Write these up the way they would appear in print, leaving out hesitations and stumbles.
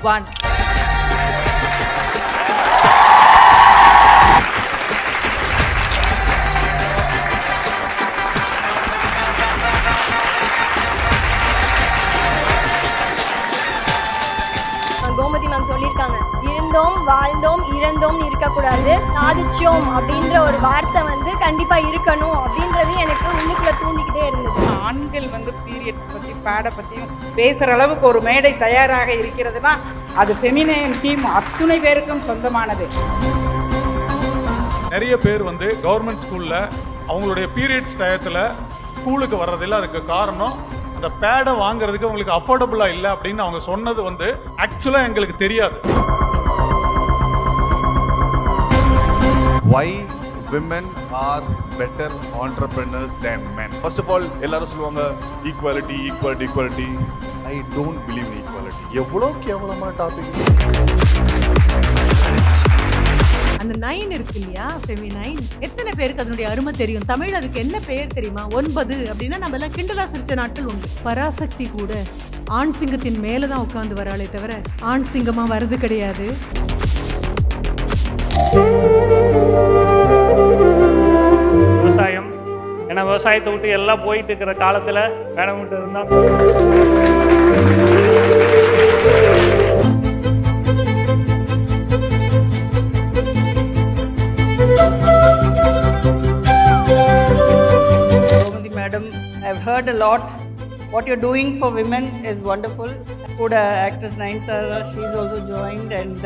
1. Gomathi ma'am சொல்லியிருக்காங்க, இருந்தோம் வாழ்ந்தோம் இறந்தோம் இருக்கக்கூடாது, சாதிச்சோம் அப்படின்ற ஒரு வார்த்தை வந்து கண்டிப்பா இருக்கணும் அப்படின்றது எனக்கு உள்ளுக்குள்ள தூண்டிக்கிட்டே இருந்தது. ஆண்கள் வந்து பீரியட்ஸ் பற்றி பேடை பற்றியும் பேசுகிற அளவுக்கு ஒரு மேடை தயாராக இருக்கிறதுனா அது ஃபெமினைன் டீம் அத்துணை பேருக்கும் சொந்தமானது. நிறைய பேர் வந்து கவர்மெண்ட் ஸ்கூலில் அவங்களுடைய பீரியட்ஸ் டயத்தில் ஸ்கூலுக்கு வர்றதில்லை. அதுக்கு காரணம் அந்த பேடை வாங்குறதுக்கு அவங்களுக்கு அஃபோர்டபுளாக இல்லை அப்படின்னு அவங்க சொன்னது வந்து ஆக்சுவலாக எங்களுக்கு தெரியாது. Why women are better entrepreneurs than men? First of all, எல்லாரும் சொல்லுவாங்க equality, equality, equality. I don't believe in equality. எவ்வளோ கேவலமான டாபிக். அந்த 9 இருக்கு இல்லையா, ஃபெமினைன், எத்தனை பேருக்கு அதனுடைய அருமை தெரியும்? தமிழ் அதுக்கு என்ன பெயர் தெரியுமா? 9 அப்படின்னா நம்ம எல்லாம் கிண்டலா சிரிச்ச நாட்கள் உண்டு. பராசக்தி கூட ஆண் சிங்கத்தின் மேல தான் உட்கார்ந்து வராளே தவிர ஆண் சிங்கமா வர்றது கிடையாது. விவசாயம், ஏன்னா விவசாயத்தை விட்டு எல்லாம் போயிட்டு இருக்கிற காலத்தில் மேடம் விட்டு இருந்தால் Gomathi madam, I've heard a lot. What you're doing for women is wonderful. Kuda actress Nayanthara, she's also joined, and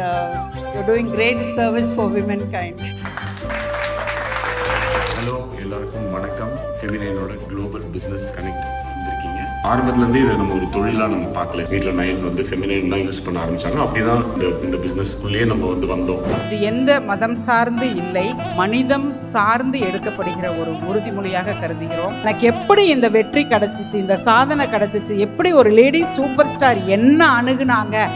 you're doing great service for womankind. Hello, எல்லாருக்கும் வணக்கம். ஃபெமினைனோட குளோபல் பிஸ்னஸ் கனெக்ட் வந்திருக்கீங்க. ஆரம்பத்துலேருந்தே இதை நம்ம ஒரு தொழிலாக நம்ம பார்க்கல. வீட்டில் நைன் வந்து ஃபெமினைன் தான் யூஸ் பண்ண ஆரம்பித்தாங்க. அப்படி தான் இந்த பிஸ்னஸ்க்குள்ளேயே நம்ம வந்தோம். இது எந்த மதம் சார்ந்து இல்லை, மனிதம் சார்ந்து எடுக்கப்படுகிற ஒரு உறுதிமொழியாக கருதுகிறோம். எனக்கு எப்படி இந்த வெற்றி கிடைச்சிச்சு, இந்த சாதனை கிடைச்சிச்சு, எப்படி ஒரு லேடி சூப்பர் ஸ்டார் என்ன அணுகுனாங்க,